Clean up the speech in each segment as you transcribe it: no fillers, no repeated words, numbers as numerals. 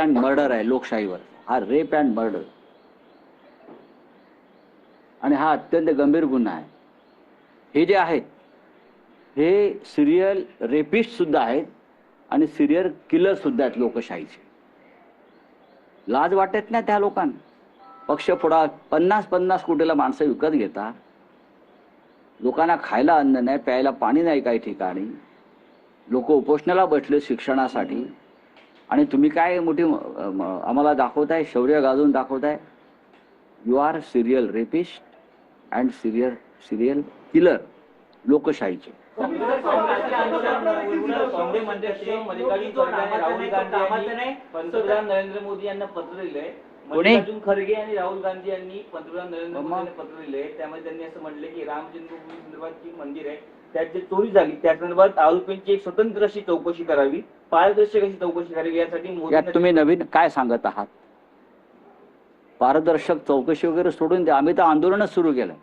And murder आहे लोकशाहीवर, हा रेप अँड मर्डर, आणि हा अत्यंत गंभीर गुन्हा आहे. हे जे आहेत हे सिरियल रेपिस्ट सुद्धा आहेत आणि सिरियल किलर सुद्धा आहेत लोकशाहीचे. लाज वाटत नाही त्या लोकांना. पक्ष फोडा, 50-50 कोटीला माणसं विकत घेता, लोकांना खायला अन्न नाही, प्यायला पाणी नाही, काही ठिकाणी लोक उपोषणाला बसले शिक्षणासाठी, आणि तुम्ही काय मोठी आम्हाला दाखवताय, शौर्य गाजवून दाखवताय. You are serial rapist and serial killer लोकशाहीचे. पंतप्रधान नरेंद्र मोदी यांना पत्र लिहिलंय. मल्लिकार्जुन खरगे आणि राहुल गांधी यांनी पंतप्रधान नरेंद्र मोदी यांना पत्र लिहिलंय. त्यामध्ये त्यांनी असं म्हटलं की राम जन्मभूमी संदर्भात जी मंदिर आहे त्यात जे चोरी झाली त्या संदर्भात आरोपींची एक स्वतंत्र अशी चौकशी करावी, पारदर्शक अशी चौकशी करावी, यासाठी यात तुम्ही नवीन काय सांगत आहात? पारदर्शक चौकशी वगैरे सोडून द्या. आम्ही तर आंदोलनच सुरू केलं.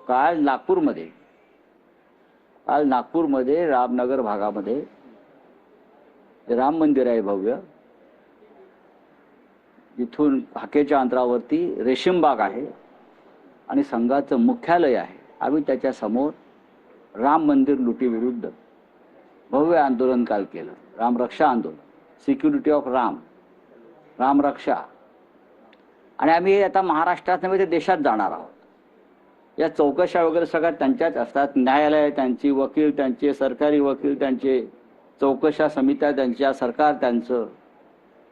काल नागपूरमध्ये रामनगर भागामध्ये राम मंदिर आहे भव्य, इथून हाकेच्या अंतरावरती रेशीमबाग आहे आणि संघाचं मुख्यालय आहे. आम्ही त्याच्या समोर राम मंदिर लुटीविरुद्ध भव्य आंदोलन काल केलं. रामरक्षा आंदोलन, सिक्युरिटी ऑफ राम रक्षा. आणि आम्ही आता महाराष्ट्रात नव्हे तर देशात जाणार आहोत. या चौकशा वगैरे सगळ्या त्यांच्याच असतात. न्यायालय त्यांची, वकील त्यांचे, सरकारी वकील त्यांचे, चौकशा समित्या त्यांच्या, सरकार त्यांचं,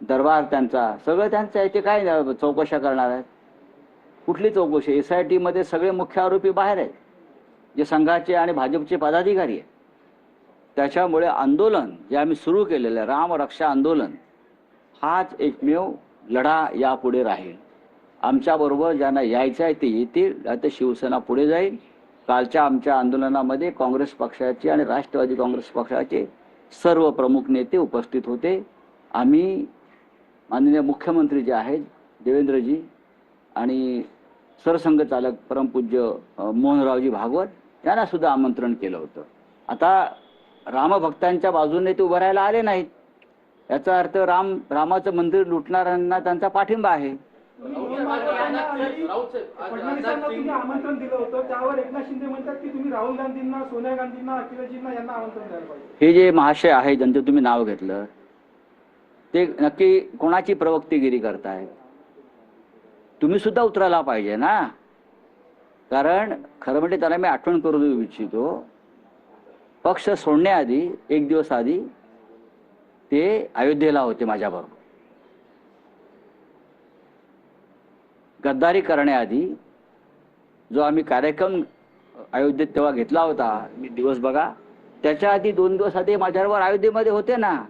दरबार त्यांचा, सगळं त्यांचं आहे. ते काय चौकशा करणार आहेत? कुठली चौकशी? SIT मध्ये सगळे मुख्य आरोपी बाहेर आहेत, जे संघाचे आणि भाजपचे पदाधिकारी आहेत. त्याच्यामुळे आंदोलन जे आम्ही सुरू केलेलं आहे, रामरक्षा आंदोलन, हाच एकमेव लढा यापुढे राहील. आमच्याबरोबर ज्यांना यायचं आहे ते येतील, आता शिवसेना पुढे जाईल. कालच्या आमच्या आंदोलनामध्ये काँग्रेस पक्षाचे आणि राष्ट्रवादी काँग्रेस पक्षाचे सर्व प्रमुख नेते उपस्थित होते. आम्ही माननीय मुख्यमंत्री जे आहेत देवेंद्रजी आणि सरसंघचालक परमपूज्य मोहनरावजी भागवत यांना सुद्धा आमंत्रण केलं होतं. आता रामभक्तांच्या बाजूने ते उभं राहायला आले नाहीत, याचा अर्थ रामाचं मंदिर लुटणाऱ्यांना त्यांचा पाठिंबा आहे. आमंत्रण दिलं होतं, त्यावर एकनाथ शिंदे म्हणतात की तुम्ही राहुल गांधींना, सोनिया गांधींना, अखिलेशजींना यांना आमंत्रण द्यायला पाहिजे. हे जे महाशय आहे ज्यांचं तुम्ही नाव घेतलं ते नक्की कोणाची प्रवक्तेगिरी करताय? तुम्ही सुद्धा उतरायला पाहिजे ना. कारण खरं म्हणजे त्याला मी आठवण करू देऊ इच्छितो, पक्ष सोडण्याआधी एक दिवस आधी ते अयोध्येला होते माझ्याबरोबर. गद्दारी करण्याआधी जो आम्ही कार्यक्रम अयोध्येत तेव्हा घेतला होता, मी दिवस बघा, त्याच्या आधी 2 दिवस आधी माझ्याबरोबर अयोध्येमध्ये होते ना.